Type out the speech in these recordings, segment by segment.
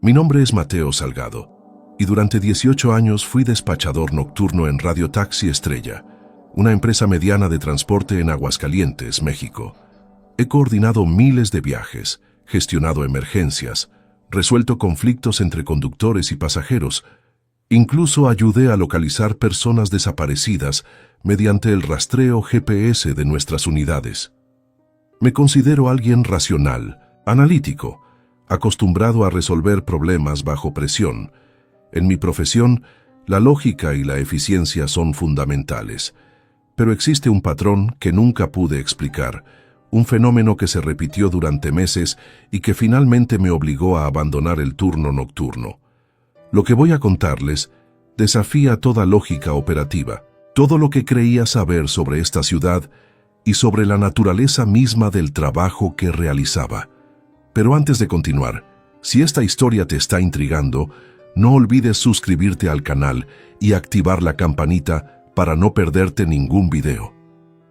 Mi nombre es Mateo Salgado, y durante 18 años fui despachador nocturno en Radio Taxi Estrella, una empresa mediana de transporte en Aguascalientes, México. He coordinado miles de viajes, gestionado emergencias, resuelto conflictos entre conductores y pasajeros. Incluso ayudé a localizar personas desaparecidas mediante el rastreo GPS de nuestras unidades. Me considero alguien racional, analítico, acostumbrado a resolver problemas bajo presión. En mi profesión, la lógica y la eficiencia son fundamentales. Pero existe un patrón que nunca pude explicar, un fenómeno que se repitió durante meses y que finalmente me obligó a abandonar el turno nocturno. Lo que voy a contarles desafía toda lógica operativa, todo lo que creía saber sobre esta ciudad y sobre la naturaleza misma del trabajo que realizaba. Pero antes de continuar, si esta historia te está intrigando, no olvides suscribirte al canal y activar la campanita para no perderte ningún video.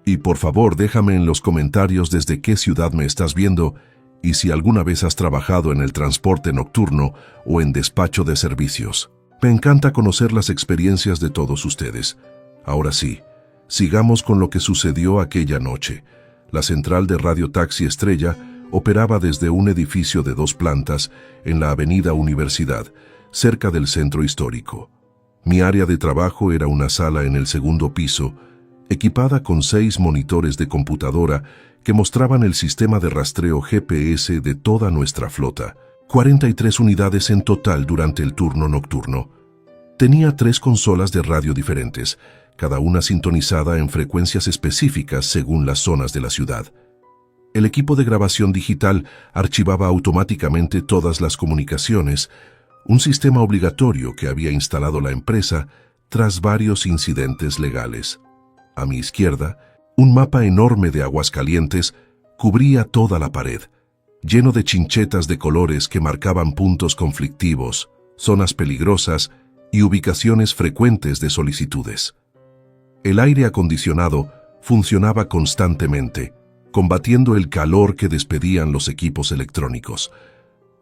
Y por favor déjame en los comentarios desde qué ciudad me estás viendo y si alguna vez has trabajado en el transporte nocturno o en despacho de servicios. Me encanta conocer las experiencias de todos ustedes. Ahora sí, sigamos con lo que sucedió aquella noche. La central de Radio Taxi Estrella operaba desde un edificio de 2 plantas en la avenida Universidad, cerca del centro histórico. Mi área de trabajo era una sala en el 2º piso, equipada con 6 monitores de computadora que mostraban el sistema de rastreo GPS de toda nuestra flota. 43 unidades en total durante el turno nocturno. Tenía 3 consolas de radio diferentes, cada una sintonizada en frecuencias específicas según las zonas de la ciudad. El equipo de grabación digital archivaba automáticamente todas las comunicaciones, un sistema obligatorio que había instalado la empresa tras varios incidentes legales. A mi izquierda, un mapa enorme de Aguascalientes cubría toda la pared, lleno de chinchetas de colores que marcaban puntos conflictivos, zonas peligrosas y ubicaciones frecuentes de solicitudes. El aire acondicionado funcionaba constantemente, combatiendo el calor que despedían los equipos electrónicos.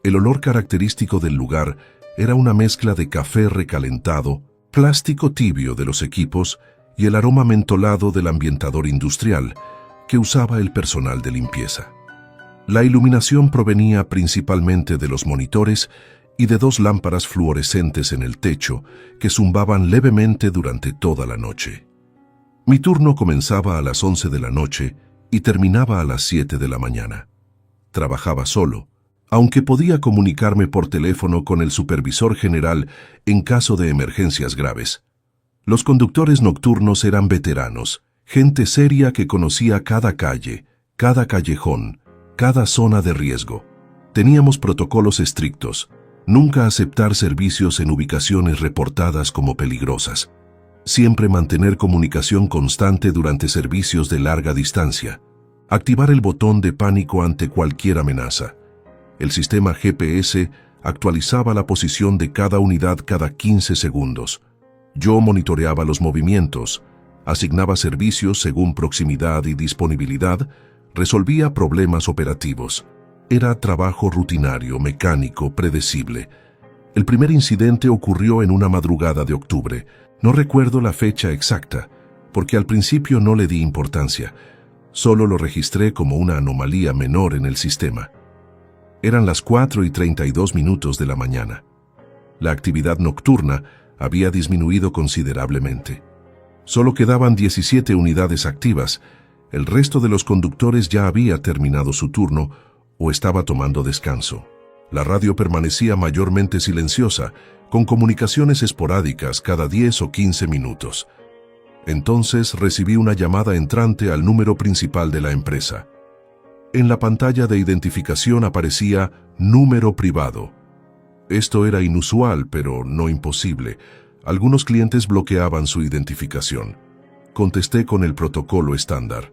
El olor característico del lugar era una mezcla de café recalentado, plástico tibio de los equipos y el aroma mentolado del ambientador industrial que usaba el personal de limpieza. La iluminación provenía principalmente de los monitores y de 2 lámparas fluorescentes en el techo que zumbaban levemente durante toda la noche. Mi turno comenzaba a las 11 de la noche y terminaba a las 7 de la mañana. Trabajaba solo, aunque podía comunicarme por teléfono con el supervisor general en caso de emergencias graves. Los conductores nocturnos eran veteranos, gente seria que conocía cada calle, cada callejón, cada zona de riesgo. Teníamos protocolos estrictos, nunca aceptar servicios en ubicaciones reportadas como peligrosas. Siempre mantener comunicación constante durante servicios de larga distancia. Activar el botón de pánico ante cualquier amenaza. El sistema GPS actualizaba la posición de cada unidad cada 15 segundos. Yo monitoreaba los movimientos, asignaba servicios según proximidad y disponibilidad, resolvía problemas operativos. Era trabajo rutinario, mecánico, predecible. El primer incidente ocurrió en una madrugada de octubre. No recuerdo la fecha exacta, porque al principio no le di importancia. Solo lo registré como una anomalía menor en el sistema. Eran las 4:32 de la mañana. La actividad nocturna había disminuido considerablemente. Solo quedaban 17 unidades activas. El resto de los conductores ya había terminado su turno o estaba tomando descanso. La radio permanecía mayormente silenciosa, con comunicaciones esporádicas cada 10 o 15 minutos. Entonces recibí una llamada entrante al número principal de la empresa. En la pantalla de identificación aparecía número privado. Esto era inusual, pero no imposible. Algunos clientes bloqueaban su identificación. Contesté con el protocolo estándar.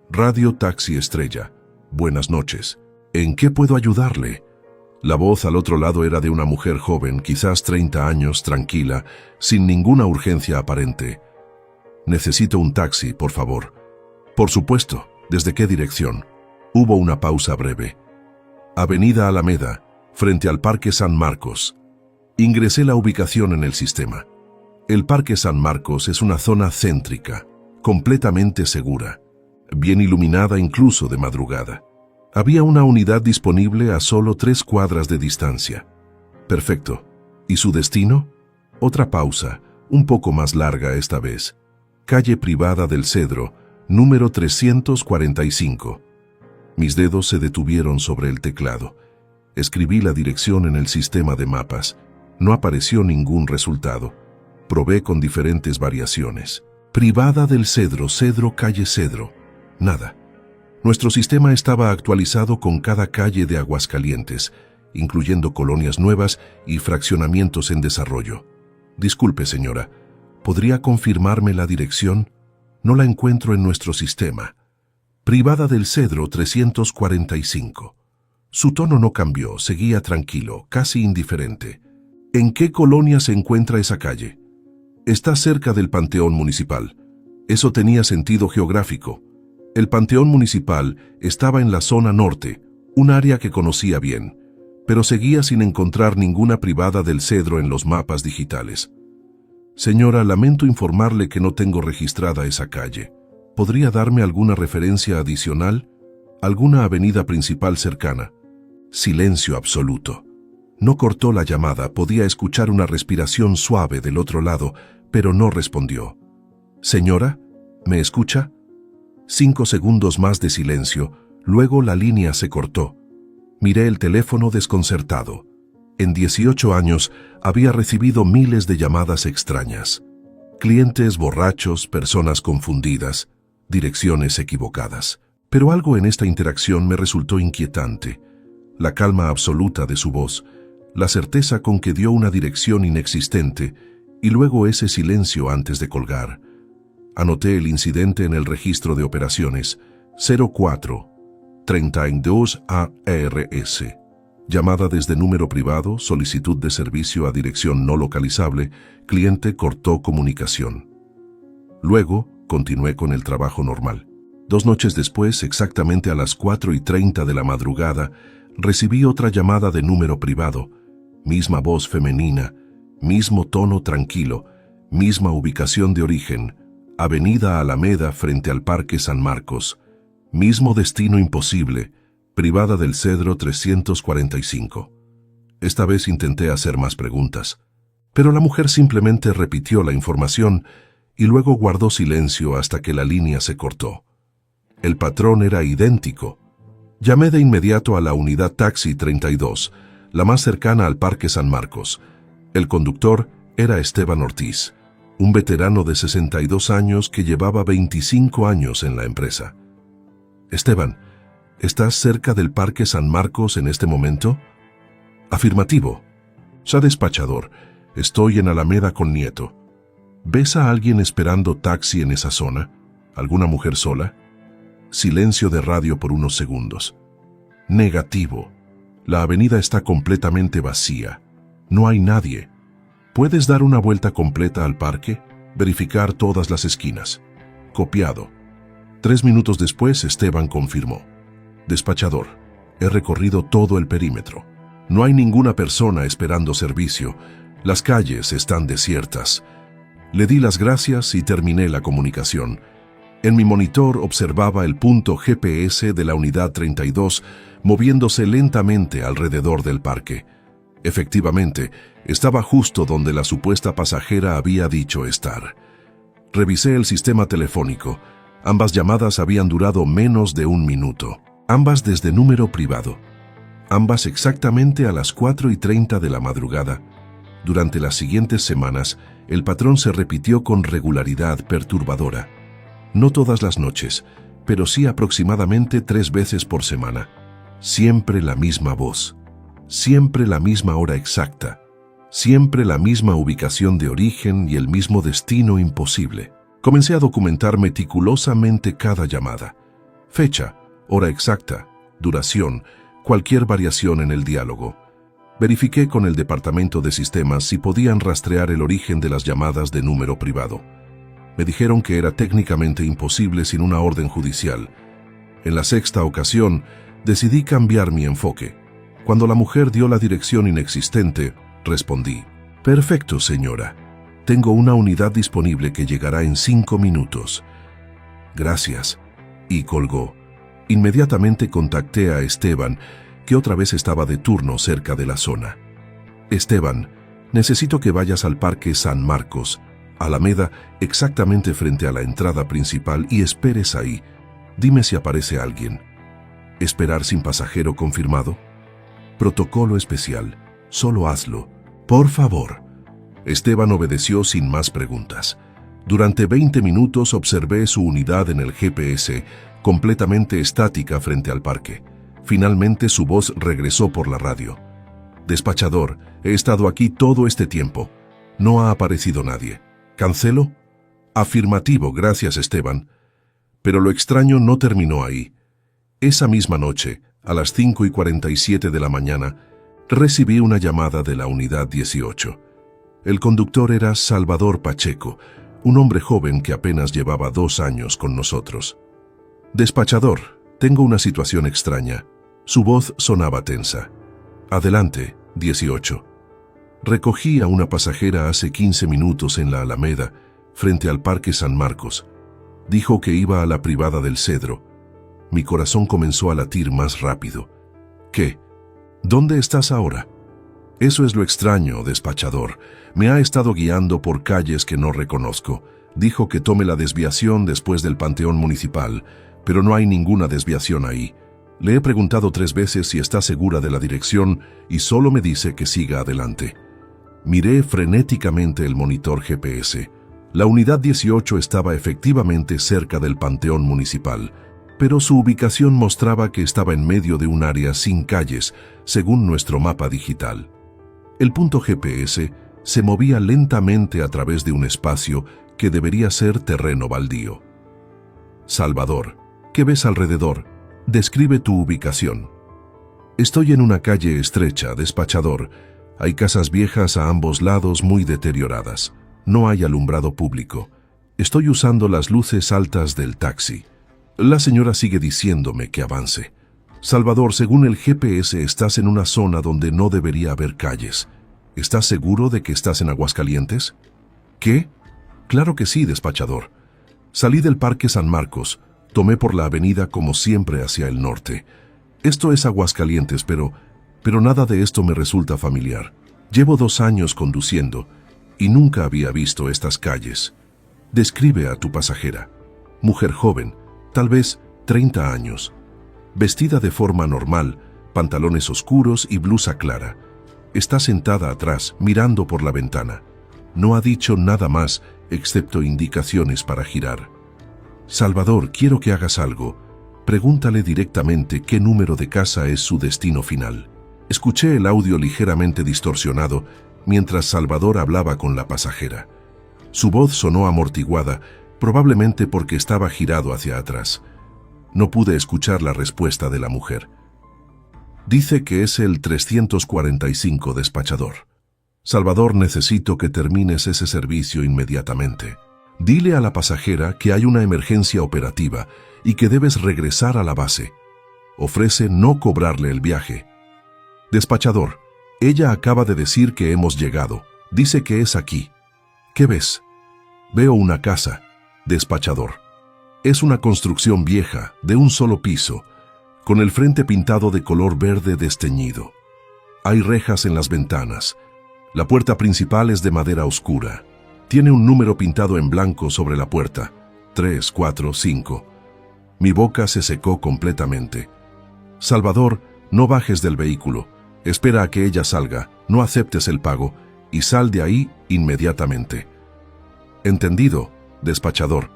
Radio Taxi Estrella. Buenas noches. ¿En qué puedo ayudarle? La voz al otro lado era de una mujer joven, quizás 30 años, tranquila, sin ninguna urgencia aparente. Necesito un taxi, por favor. Por supuesto. ¿Desde qué dirección? Hubo una pausa breve. Avenida Alameda, frente al Parque San Marcos. Ingresé la ubicación en el sistema. El Parque San Marcos es una zona céntrica, completamente segura, bien iluminada incluso de madrugada. Había una unidad disponible a solo 3 cuadras de distancia. Perfecto. ¿Y su destino? Otra pausa, un poco más larga esta vez. Calle Privada del Cedro, número 345. Mis dedos se detuvieron sobre el teclado. Escribí la dirección en el sistema de mapas. No apareció ningún resultado. Probé con diferentes variaciones. Privada del Cedro, Cedro, calle Cedro. Nada. Nuestro sistema estaba actualizado con cada calle de Aguascalientes, incluyendo colonias nuevas y fraccionamientos en desarrollo. Disculpe, señora, ¿podría confirmarme la dirección? No la encuentro en nuestro sistema. Privada del Cedro 345. Su tono no cambió, seguía tranquilo, casi indiferente. ¿En qué colonia se encuentra esa calle? Está cerca del Panteón Municipal. Eso tenía sentido geográfico. El Panteón Municipal estaba en la zona norte, un área que conocía bien, pero seguía sin encontrar ninguna Privada del Cedro en los mapas digitales. Señora, lamento informarle que no tengo registrada esa calle. ¿Podría darme alguna referencia adicional? ¿Alguna avenida principal cercana? Silencio absoluto. No cortó la llamada, podía escuchar una respiración suave del otro lado, pero no respondió. Señora, ¿me escucha? 5 segundos más de silencio, luego la línea se cortó. Miré el teléfono desconcertado. En 18 años había recibido miles de llamadas extrañas. Clientes borrachos, personas confundidas, direcciones equivocadas. Pero algo en esta interacción me resultó inquietante. La calma absoluta de su voz, la certeza con que dio una dirección inexistente y luego ese silencio antes de colgar. Anoté el incidente en el registro de operaciones 0432 ARS. Llamada desde número privado, solicitud de servicio a dirección no localizable, cliente cortó comunicación. Luego, continué con el trabajo normal. 2 noches después, exactamente a las 4:30 de la madrugada, recibí otra llamada de número privado. Misma voz femenina, mismo tono tranquilo, misma ubicación de origen, Avenida Alameda frente al Parque San Marcos. Mismo destino imposible, Privada del Cedro 345. Esta vez intenté hacer más preguntas, pero la mujer simplemente repitió la información y luego guardó silencio hasta que la línea se cortó. El patrón era idéntico. Llamé de inmediato a la unidad Taxi 32, la más cercana al Parque San Marcos. El conductor era Esteban Ortiz, un veterano de 62 años que llevaba 25 años en la empresa. Esteban, ¿estás cerca del Parque San Marcos en este momento? Afirmativo. Ya despachador, estoy en Alameda con Nieto. ¿Ves a alguien esperando taxi en esa zona? ¿Alguna mujer sola? Silencio de radio por unos segundos. Negativo. La avenida está completamente vacía. No hay nadie. ¿Puedes dar una vuelta completa al parque? Verificar todas las esquinas. Copiado. 3 minutos después, Esteban confirmó. Despachador, he recorrido todo el perímetro. No hay ninguna persona esperando servicio. Las calles están desiertas. Le di las gracias y terminé la comunicación. En mi monitor observaba el punto GPS de la unidad 32 moviéndose lentamente alrededor del parque. Efectivamente, estaba justo donde la supuesta pasajera había dicho estar. Revisé el sistema telefónico. Ambas llamadas habían durado menos de 1 minuto. Ambas desde número privado. Ambas exactamente a las 4:30 de la madrugada. Durante las siguientes semanas, el patrón se repitió con regularidad perturbadora. No todas las noches, pero sí aproximadamente 3 veces por semana. Siempre la misma voz. Siempre la misma hora exacta. Siempre la misma ubicación de origen y el mismo destino imposible. Comencé a documentar meticulosamente cada llamada. Fecha, hora exacta, duración, cualquier variación en el diálogo. Verifiqué con el departamento de sistemas si podían rastrear el origen de las llamadas de número privado. Me dijeron que era técnicamente imposible sin una orden judicial. En la 6ª ocasión, decidí cambiar mi enfoque. Cuando la mujer dio la dirección inexistente, respondí: «Perfecto, señora. Tengo una unidad disponible que llegará en 5 minutos. Gracias». Y colgó. Inmediatamente contacté a Esteban, que otra vez estaba de turno cerca de la zona. «Esteban, necesito que vayas al Parque San Marcos, Alameda, exactamente frente a la entrada principal, y esperes ahí. Dime si aparece alguien». ¿Esperar sin pasajero confirmado? Protocolo especial. Solo hazlo. Por favor. Esteban obedeció sin más preguntas. Durante 20 minutos observé su unidad en el GPS, completamente estática frente al parque. Finalmente su voz regresó por la radio. «Despachador, he estado aquí todo este tiempo. No ha aparecido nadie. ¿Cancelo?» «Afirmativo, gracias, Esteban». Pero lo extraño no terminó ahí. Esa misma noche, a las 5:47 de la mañana, recibí una llamada de la unidad 18. El conductor era Salvador Pacheco, un hombre joven que apenas llevaba 2 años con nosotros. «Despachador, tengo una situación extraña». Su voz sonaba tensa. «Adelante, 18. Recogí a una pasajera hace 15 minutos en la Alameda, frente al Parque San Marcos. Dijo que iba a la privada del Cedro». Mi corazón comenzó a latir más rápido. «¿Qué? ¿Dónde estás ahora?» «Eso es lo extraño, despachador. Me ha estado guiando por calles que no reconozco. Dijo que tome la desviación después del Panteón Municipal, pero no hay ninguna desviación ahí. Le he preguntado 3 veces si está segura de la dirección y solo me dice que siga adelante». Miré frenéticamente el monitor GPS. La unidad 18 estaba efectivamente cerca del Panteón Municipal, pero su ubicación mostraba que estaba en medio de un área sin calles, según nuestro mapa digital. El punto GPS se movía lentamente a través de un espacio que debería ser terreno baldío. «Salvador, ¿qué ves alrededor? Describe tu ubicación». «Estoy en una calle estrecha, despachador. Hay casas viejas a ambos lados muy deterioradas. No hay alumbrado público. Estoy usando las luces altas del taxi. La señora sigue diciéndome que avance». «Salvador, según el GPS estás en una zona donde no debería haber calles. ¿Estás seguro de que estás en Aguascalientes?» «¿Qué? Claro que sí, despachador. Salí del Parque San Marcos, tomé por la avenida como siempre hacia el norte. Esto es Aguascalientes, pero nada de esto me resulta familiar. Llevo 2 años conduciendo y nunca había visto estas calles. Describe a tu pasajera. Mujer joven, tal vez 30 años. Vestida de forma normal, pantalones oscuros y blusa clara. Está sentada atrás, mirando por la ventana. No ha dicho nada más, excepto indicaciones para girar. Salvador, quiero que hagas algo. Pregúntale directamente qué número de casa es su destino final». Escuché el audio ligeramente distorsionado mientras Salvador hablaba con la pasajera. Su voz sonó amortiguada, probablemente porque estaba girado hacia atrás. No pude escuchar la respuesta de la mujer. «Dice que es el 345, despachador». «Salvador, necesito que termines ese servicio inmediatamente. Dile a la pasajera que hay una emergencia operativa y que debes regresar a la base. Ofrece no cobrarle el viaje». «Despachador, ella acaba de decir que hemos llegado. Dice que es aquí». «¿Qué ves?» «Veo una casa, despachador. Es una construcción vieja, de un solo piso, con el frente pintado de color verde desteñido. Hay rejas en las ventanas. La puerta principal es de madera oscura. Tiene un número pintado en blanco sobre la puerta, 345. Mi boca se secó completamente. «Salvador, no bajes del vehículo. Espera a que ella salga, no aceptes el pago y sal de ahí inmediatamente». «Entendido, despachador».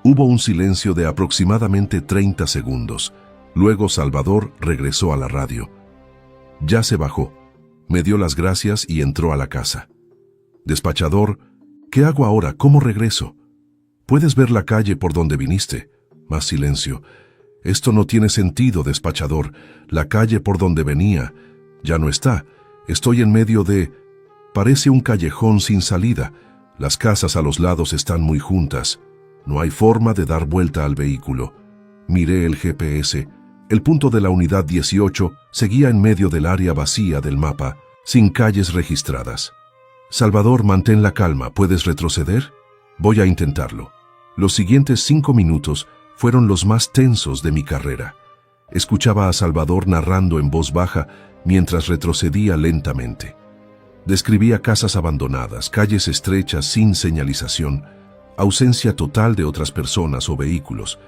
Hubo un silencio de aproximadamente 30 segundos. Luego Salvador regresó a la radio. Ya se bajó, me dio las gracias y entró a la casa. «Despachador, ¿qué hago ahora? ¿Cómo regreso?» «¿Puedes ver la calle por donde viniste?» Más silencio. «Esto no tiene sentido, despachador. La calle por donde venía ya no está. Estoy en medio de... Parece un callejón sin salida. Las casas a los lados están muy juntas. No hay forma de dar vuelta al vehículo. Miré el GPS. El punto de la unidad 18 seguía en medio del área vacía del mapa, sin calles registradas. Salvador, mantén la calma, ¿puedes retroceder? Voy a intentarlo. Los siguientes 5 minutos fueron los más tensos de mi carrera. Escuchaba a Salvador narrando en voz baja mientras retrocedía lentamente. Describía casas abandonadas, calles estrechas sin señalización, ausencia total de otras personas o vehículos.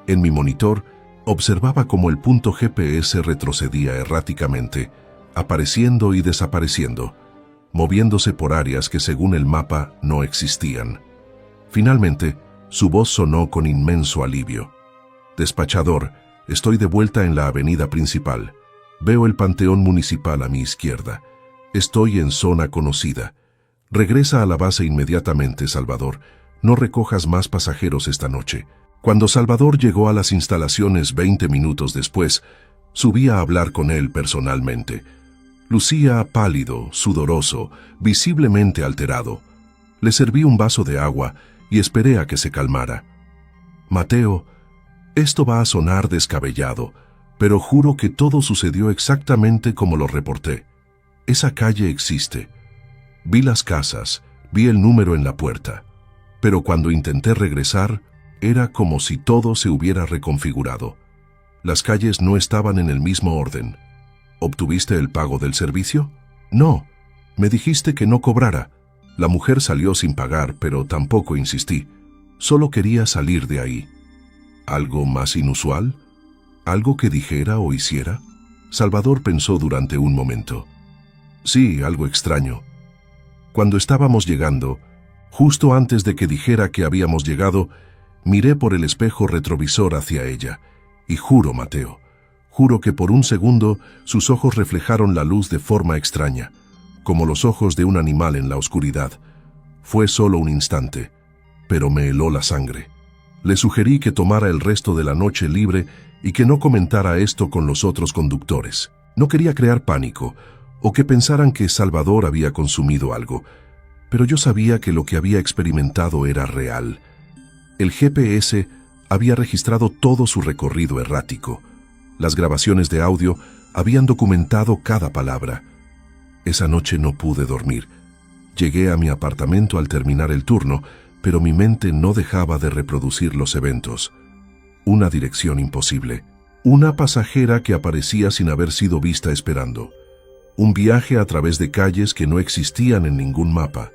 En mi monitor, observaba cómo el punto GPS retrocedía erráticamente, apareciendo y desapareciendo, moviéndose por áreas que según el mapa no existían. Finalmente, su voz sonó con inmenso alivio. Despachador, estoy de vuelta en la avenida principal. Veo el Panteón Municipal a mi izquierda. Estoy en zona conocida. Regresa a la base inmediatamente, Salvador. No recojas más pasajeros esta noche. Cuando Salvador llegó a las instalaciones 20 minutos después, subí a hablar con él personalmente. Lucía pálido, sudoroso, visiblemente alterado. Le serví un vaso de agua y esperé a que se calmara. Mateo, esto va a sonar descabellado, pero juro que todo sucedió exactamente como lo reporté. Esa calle existe. Vi las casas, vi el número en la puerta, pero cuando intenté regresar, era como si todo se hubiera reconfigurado. Las calles no estaban en el mismo orden. ¿Obtuviste el pago del servicio? No. Me dijiste que no cobrara. La mujer salió sin pagar, pero tampoco insistí. Solo quería salir de ahí. ¿Algo más inusual? ¿Algo que dijera o hiciera? Salvador pensó durante un momento. Sí, algo extraño. Cuando estábamos llegando, justo antes de que dijera que habíamos llegado, miré por el espejo retrovisor hacia ella, y juro, Mateo, juro que por un segundo sus ojos reflejaron la luz de forma extraña, como los ojos de un animal en la oscuridad. Fue solo un instante, pero me heló la sangre. Le sugerí que tomara el resto de la noche libre y que no comentara esto con los otros conductores. No quería crear pánico, o que pensaran que Salvador había consumido algo, pero yo sabía que lo que había experimentado era real. El GPS había registrado todo su recorrido errático. Las grabaciones de audio habían documentado cada palabra. Esa noche no pude dormir. Llegué a mi apartamento al terminar el turno, pero mi mente no dejaba de reproducir los eventos. Una dirección imposible. Una pasajera que aparecía sin haber sido vista esperando. Un viaje a través de calles que no existían en ningún mapa.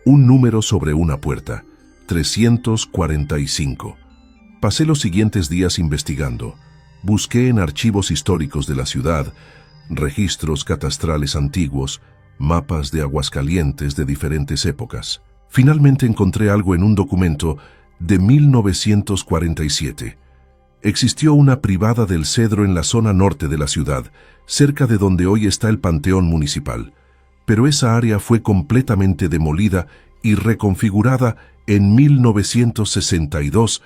Un número sobre una puerta. 345. Pasé los siguientes días investigando. Busqué en archivos históricos de la ciudad, registros catastrales antiguos, mapas de Aguascalientes de diferentes épocas. Finalmente encontré algo en un documento de 1947. Existió una privada del Cedro en la zona norte de la ciudad, cerca de donde hoy está el Panteón Municipal, pero esa área fue completamente demolida y reconfigurada en 1962,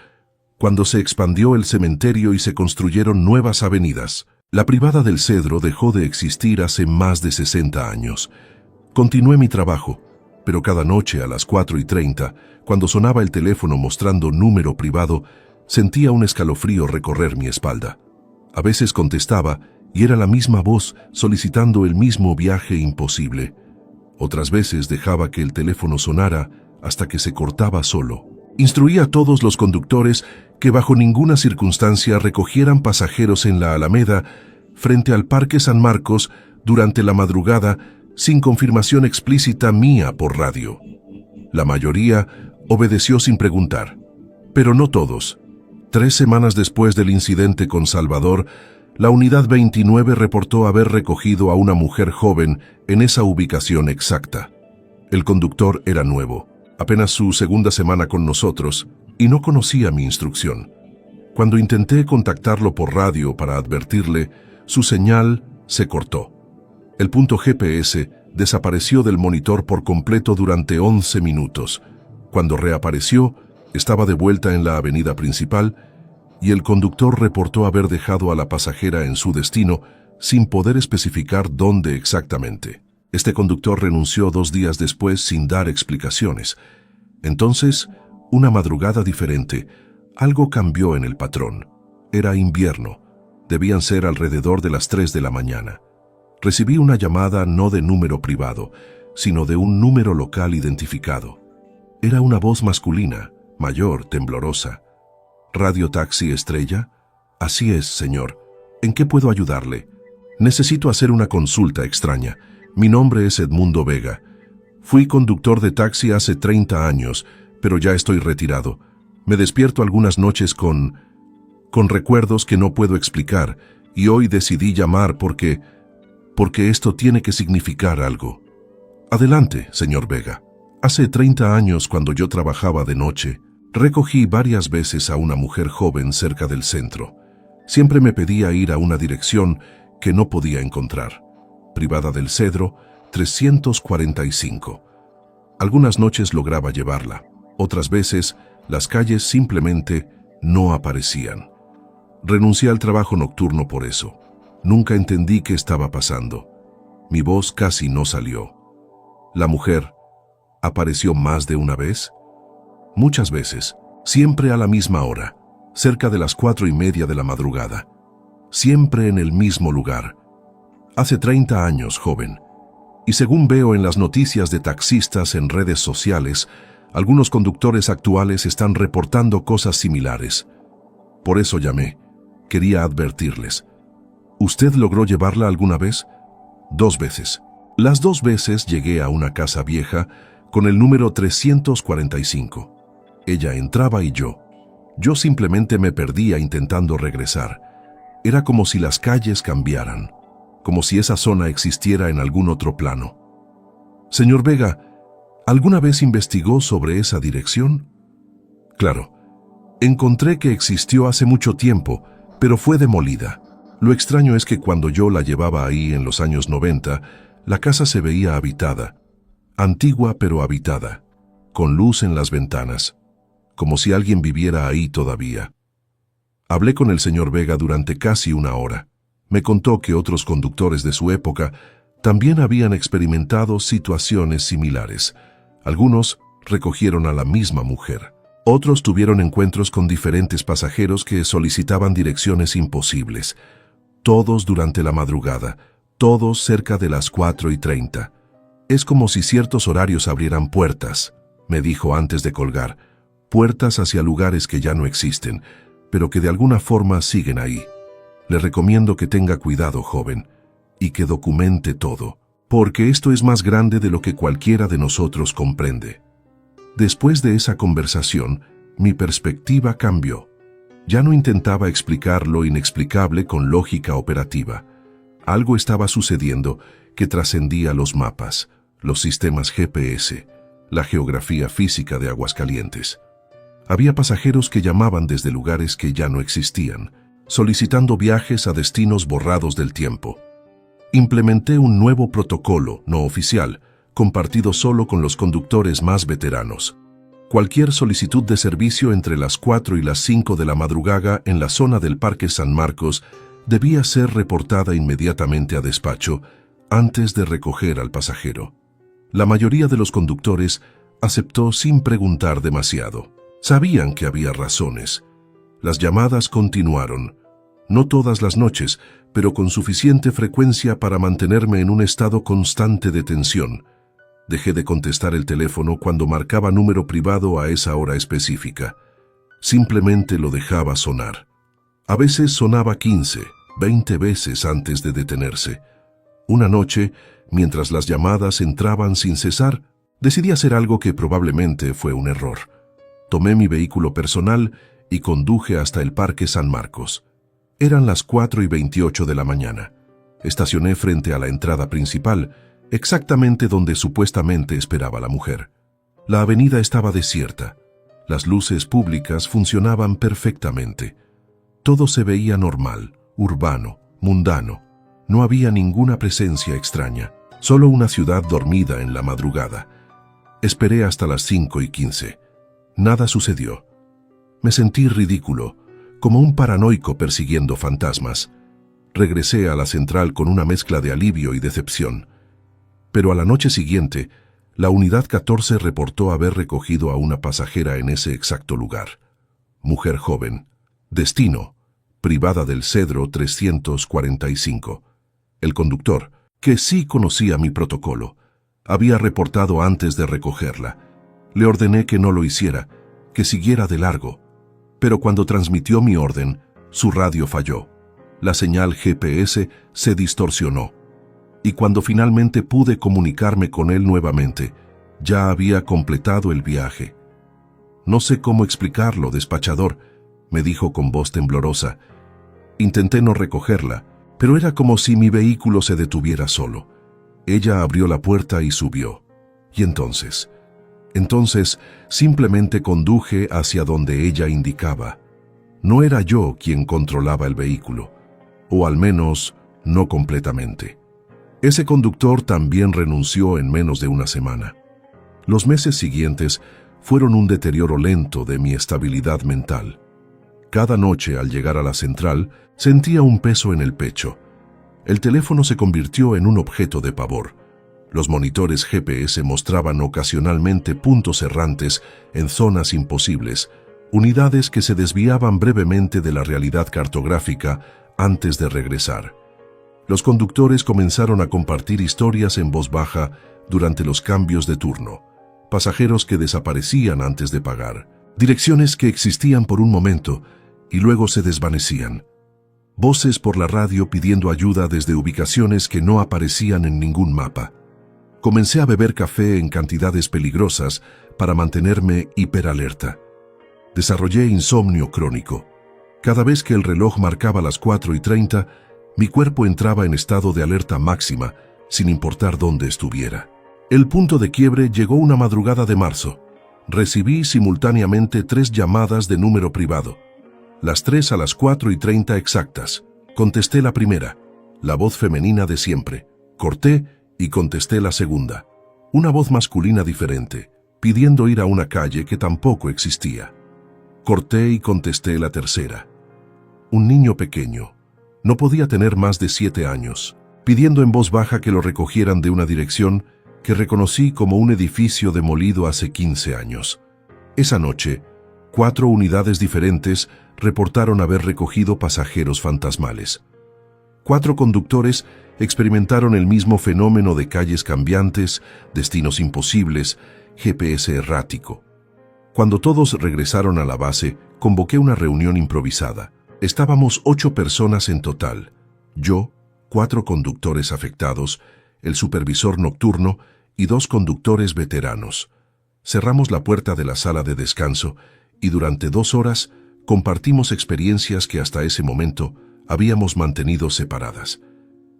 cuando se expandió el cementerio y se construyeron nuevas avenidas. La privada del Cedro dejó de existir hace más de 60 años. Continué mi trabajo, pero cada noche a las 4:30, cuando sonaba el teléfono mostrando número privado, sentía un escalofrío recorrer mi espalda. A veces contestaba y era la misma voz solicitando el mismo viaje imposible. Otras veces dejaba que el teléfono sonara hasta que se cortaba solo. Instruí a todos los conductores que bajo ninguna circunstancia recogieran pasajeros en la Alameda frente al Parque San Marcos durante la madrugada sin confirmación explícita mía por radio. La mayoría obedeció sin preguntar, pero no todos. 3 semanas después del incidente con Salvador, la Unidad 29 reportó haber recogido a una mujer joven en esa ubicación exacta. El conductor era nuevo, apenas su segunda semana con nosotros, y no conocía mi instrucción. Cuando intenté contactarlo por radio para advertirle, su señal se cortó. El punto GPS desapareció del monitor por completo durante 11 minutos. Cuando reapareció, estaba de vuelta en la avenida principal y el conductor reportó haber dejado a la pasajera en su destino sin poder especificar dónde exactamente. Este conductor renunció 2 días después sin dar explicaciones. Entonces, una madrugada diferente, algo cambió en el patrón. Era invierno. Debían ser alrededor de las 3 de la mañana. Recibí una llamada no de número privado, sino de un número local identificado. Era una voz masculina, mayor, temblorosa. ¿Radio Taxi Estrella? Así es, señor. ¿En qué puedo ayudarle? Necesito hacer una consulta extraña. Mi nombre es Edmundo Vega. Fui conductor de taxi hace 30 años, pero ya estoy retirado. Me despierto algunas noches con recuerdos que no puedo explicar, y hoy decidí llamar porque esto tiene que significar algo. Adelante, señor Vega. Hace 30 años, cuando yo trabajaba de noche, recogí varias veces a una mujer joven cerca del centro. Siempre me pedía ir a una dirección que no podía encontrar. Privada del Cedro, 345. Algunas noches lograba llevarla. Otras veces, las calles simplemente no aparecían. Renuncié al trabajo nocturno por eso. Nunca entendí qué estaba pasando. Mi voz casi no salió. La mujer apareció más de una vez. Muchas veces, siempre a la misma hora, cerca de las 4:30 de la madrugada. Siempre en el mismo lugar. Hace 30 años, joven. Y según veo en las noticias de taxistas en redes sociales, algunos conductores actuales están reportando cosas similares. Por eso llamé. Quería advertirles. ¿Usted logró llevarla alguna vez? 2 veces. Las 2 veces llegué a una casa vieja con el número 345. Ella entraba y yo simplemente me perdía intentando regresar. Era como si las calles cambiaran, como si esa zona existiera en algún otro plano. Señor Vega, ¿alguna vez investigó sobre esa dirección? Claro. Encontré que existió hace mucho tiempo, pero fue demolida. Lo extraño es que cuando yo la llevaba ahí en los años 90, la casa se veía habitada. Antigua pero habitada, con luz en las ventanas, como si alguien viviera ahí todavía. Hablé con el señor Vega durante casi 1 hora. Me contó que otros conductores de su época también habían experimentado situaciones similares. Algunos recogieron a la misma mujer. Otros tuvieron encuentros con diferentes pasajeros que solicitaban direcciones imposibles. Todos durante la madrugada, todos cerca de las 4:30. Es como si ciertos horarios abrieran puertas, me dijo antes de colgar. Puertas hacia lugares que ya no existen, pero que de alguna forma siguen ahí. Le recomiendo que tenga cuidado, joven, y que documente todo, porque esto es más grande de lo que cualquiera de nosotros comprende. Después de esa conversación, mi perspectiva cambió. Ya no intentaba explicar lo inexplicable con lógica operativa. Algo estaba sucediendo que trascendía los mapas, los sistemas GPS, la geografía física de Aguascalientes. Había pasajeros que llamaban desde lugares que ya no existían, solicitando viajes a destinos borrados del tiempo. Implementé un nuevo protocolo no oficial, compartido solo con los conductores más veteranos. Cualquier solicitud de servicio entre las 4 y las 5 de la madrugada en la zona del Parque San Marcos debía ser reportada inmediatamente a despacho antes de recoger al pasajero. La mayoría de los conductores aceptó sin preguntar demasiado. Sabían que había razones. Las llamadas continuaron, no todas las noches, pero con suficiente frecuencia para mantenerme en un estado constante de tensión. Dejé de contestar el teléfono cuando marcaba número privado a esa hora específica. Simplemente lo dejaba sonar. A veces sonaba 15, 20 veces antes de detenerse. Una noche, mientras las llamadas entraban sin cesar, decidí hacer algo que probablemente fue un error. Tomé mi vehículo personal y conduje hasta el Parque San Marcos. Eran las 4:28 de la mañana. Estacioné frente a la entrada principal, exactamente donde supuestamente esperaba la mujer. La avenida estaba desierta. Las luces públicas funcionaban perfectamente. Todo se veía normal, urbano, mundano. No había ninguna presencia extraña, solo una ciudad dormida en la madrugada. Esperé hasta las 5:15. Nada sucedió. Me sentí ridículo, como un paranoico persiguiendo fantasmas. Regresé a la central con una mezcla de alivio y decepción. Pero a la noche siguiente, la unidad 14 reportó haber recogido a una pasajera en ese exacto lugar. Mujer joven. Destino: privada del Cedro 345. El conductor, que sí conocía mi protocolo, había reportado antes de recogerla. Le ordené que no lo hiciera, que siguiera de largo, pero cuando transmitió mi orden, su radio falló. La señal GPS se distorsionó, y cuando finalmente pude comunicarme con él nuevamente, ya había completado el viaje. «No sé cómo explicarlo, despachador», me dijo con voz temblorosa. Intenté no recogerla, pero era como si mi vehículo se detuviera solo. Ella abrió la puerta y subió. Y entonces simplemente conduje hacia donde ella indicaba. No era yo quien controlaba el vehículo, o al menos no completamente. Ese conductor también renunció en menos de una semana. Los meses siguientes fueron un deterioro lento de mi estabilidad mental. Cada noche al llegar a la central sentía un peso en el pecho. El teléfono se convirtió en un objeto de pavor. Los monitores GPS mostraban ocasionalmente puntos errantes en zonas imposibles, unidades que se desviaban brevemente de la realidad cartográfica antes de regresar. Los conductores comenzaron a compartir historias en voz baja durante los cambios de turno. Pasajeros que desaparecían antes de pagar. Direcciones que existían por un momento y luego se desvanecían. Voces por la radio pidiendo ayuda desde ubicaciones que no aparecían en ningún mapa. Comencé a beber café en cantidades peligrosas para mantenerme hiperalerta. Desarrollé insomnio crónico. Cada vez que el reloj marcaba las 4:30, mi cuerpo entraba en estado de alerta máxima, sin importar dónde estuviera. El punto de quiebre llegó una madrugada de marzo. Recibí simultáneamente 3 llamadas de número privado. Las 3 a las 4:30 exactas. Contesté la primera, la voz femenina de siempre. Corté y contesté la segunda, una voz masculina diferente, pidiendo ir a una calle que tampoco existía. Corté y contesté la tercera. Un niño pequeño, no podía tener más de 7 años, pidiendo en voz baja que lo recogieran de una dirección que reconocí como un edificio demolido hace 15 años. Esa noche, 4 unidades diferentes reportaron haber recogido pasajeros fantasmales. 4 conductores experimentaron el mismo fenómeno de calles cambiantes, destinos imposibles, GPS errático. Cuando todos regresaron a la base, convoqué una reunión improvisada. Estábamos 8 personas en total. Yo, 4 conductores afectados, el supervisor nocturno y 2 conductores veteranos. Cerramos la puerta de la sala de descanso y durante 2 horas compartimos experiencias que hasta ese momento habíamos mantenido separadas.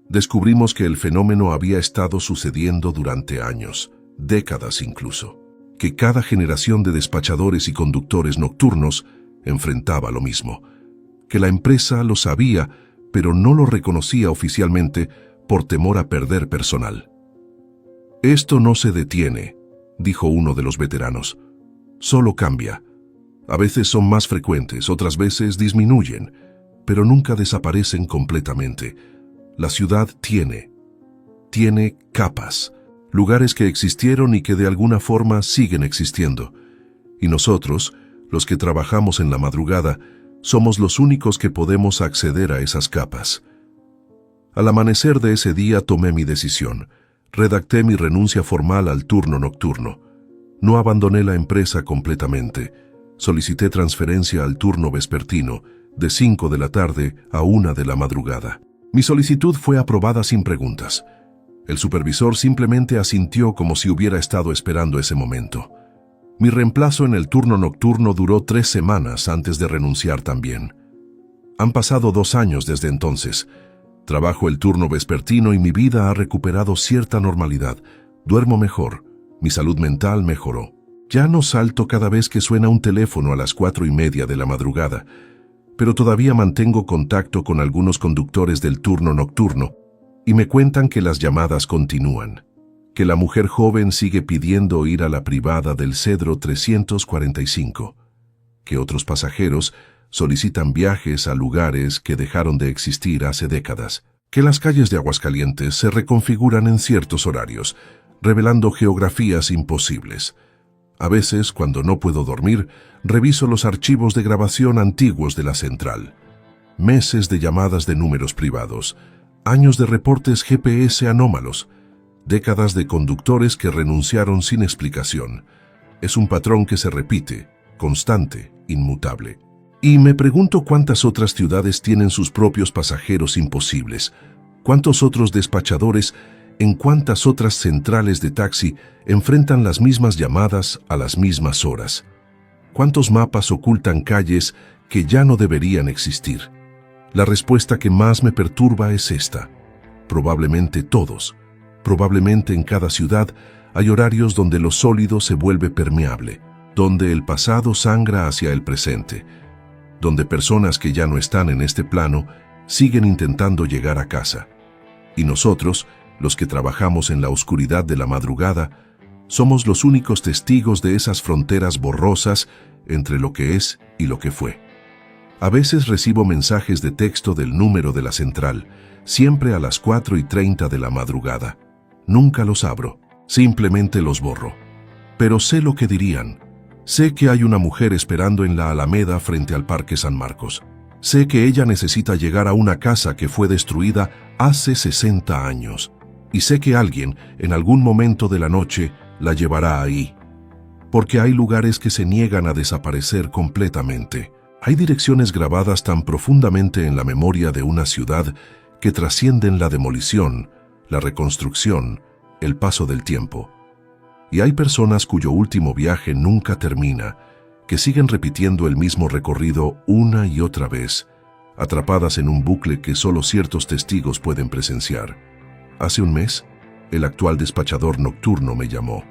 Descubrimos que el fenómeno había estado sucediendo durante años, décadas incluso, que cada generación de despachadores y conductores nocturnos enfrentaba lo mismo, que la empresa lo sabía, pero no lo reconocía oficialmente por temor a perder personal. «Esto no se detiene», dijo uno de los veteranos. «Solo cambia. A veces son más frecuentes, otras veces disminuyen, pero nunca desaparecen completamente. La ciudad tiene capas, lugares que existieron y que de alguna forma siguen existiendo. Y nosotros, los que trabajamos en la madrugada, somos los únicos que podemos acceder a esas capas». Al amanecer de ese día tomé mi decisión. Redacté mi renuncia formal al turno nocturno. No abandoné la empresa completamente. Solicité transferencia al turno vespertino, de 5 de la tarde a 1 de la madrugada. Mi solicitud fue aprobada sin preguntas. El supervisor simplemente asintió como si hubiera estado esperando ese momento. Mi reemplazo en el turno nocturno duró 3 semanas antes de renunciar también. Han pasado 2 años desde entonces. Trabajo el turno vespertino y mi vida ha recuperado cierta normalidad. Duermo mejor. Mi salud mental mejoró. Ya no salto cada vez que suena un teléfono a las 4:30 de la madrugada, pero todavía mantengo contacto con algunos conductores del turno nocturno y me cuentan que las llamadas continúan, que la mujer joven sigue pidiendo ir a la privada del Cedro 345, que otros pasajeros solicitan viajes a lugares que dejaron de existir hace décadas, que las calles de Aguascalientes se reconfiguran en ciertos horarios, revelando geografías imposibles. A veces, cuando no puedo dormir, reviso los archivos de grabación antiguos de la central. meses de llamadas de números privados, años de reportes GPS anómalos, décadas de conductores que renunciaron sin explicación. Es un patrón que se repite, constante, inmutable. Y me pregunto cuántas otras ciudades tienen sus propios pasajeros imposibles, cuántos otros despachadores, en cuántas otras centrales de taxi enfrentan las mismas llamadas a las mismas horas. ¿Cuántos mapas ocultan calles que ya no deberían existir? La respuesta que más me perturba es esta. Probablemente todos. Probablemente en cada ciudad hay horarios donde lo sólido se vuelve permeable, donde el pasado sangra hacia el presente, donde personas que ya no están en este plano siguen intentando llegar a casa. Y nosotros, los que trabajamos en la oscuridad de la madrugada, somos los únicos testigos de esas fronteras borrosas entre lo que es y lo que fue. A veces recibo mensajes de texto del número de la central, siempre a las 4:30 de la madrugada. Nunca los abro, simplemente los borro. Pero sé lo que dirían. Sé que hay una mujer esperando en la Alameda frente al Parque San Marcos. Sé que ella necesita llegar a una casa que fue destruida hace 60 años. Y sé que alguien, en algún momento de la noche, la llevará ahí. Porque hay lugares que se niegan a desaparecer completamente. Hay direcciones grabadas tan profundamente en la memoria de una ciudad que trascienden la demolición, la reconstrucción, el paso del tiempo. Y hay personas cuyo último viaje nunca termina, que siguen repitiendo el mismo recorrido una y otra vez, atrapadas en un bucle que solo ciertos testigos pueden presenciar. Hace un mes, el actual despachador nocturno me llamó.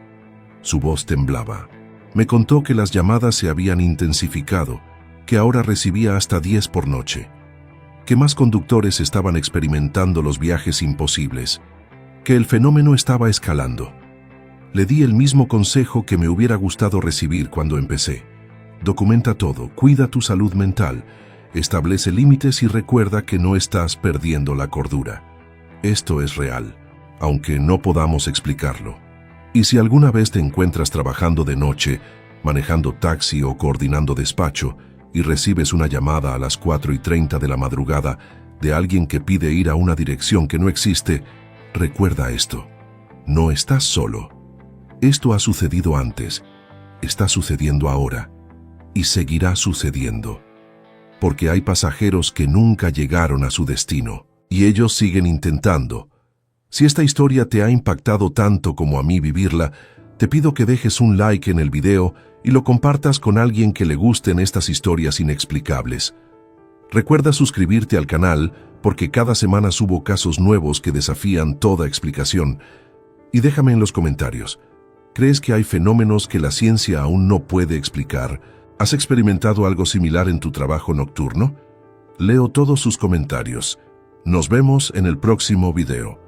Su voz temblaba. Me contó que las llamadas se habían intensificado, que ahora recibía hasta 10 por noche, que más conductores estaban experimentando los viajes imposibles, que el fenómeno estaba escalando. Le di el mismo consejo que me hubiera gustado recibir cuando empecé. Documenta todo, cuida tu salud mental, establece límites y recuerda que no estás perdiendo la cordura. Esto es real, aunque no podamos explicarlo. Y si alguna vez te encuentras trabajando de noche, manejando taxi o coordinando despacho, y recibes una llamada a las 4:30 de la madrugada de alguien que pide ir a una dirección que no existe, recuerda esto. No estás solo. Esto ha sucedido antes, está sucediendo ahora, y seguirá sucediendo. Porque hay pasajeros que nunca llegaron a su destino, y ellos siguen intentando. Si esta historia te ha impactado tanto como a mí vivirla, te pido que dejes un like en el video y lo compartas con alguien que le gusten estas historias inexplicables. Recuerda suscribirte al canal porque cada semana subo casos nuevos que desafían toda explicación. Y déjame en los comentarios, ¿crees que hay fenómenos que la ciencia aún no puede explicar? ¿Has experimentado algo similar en tu trabajo nocturno? Leo todos sus comentarios. Nos vemos en el próximo video.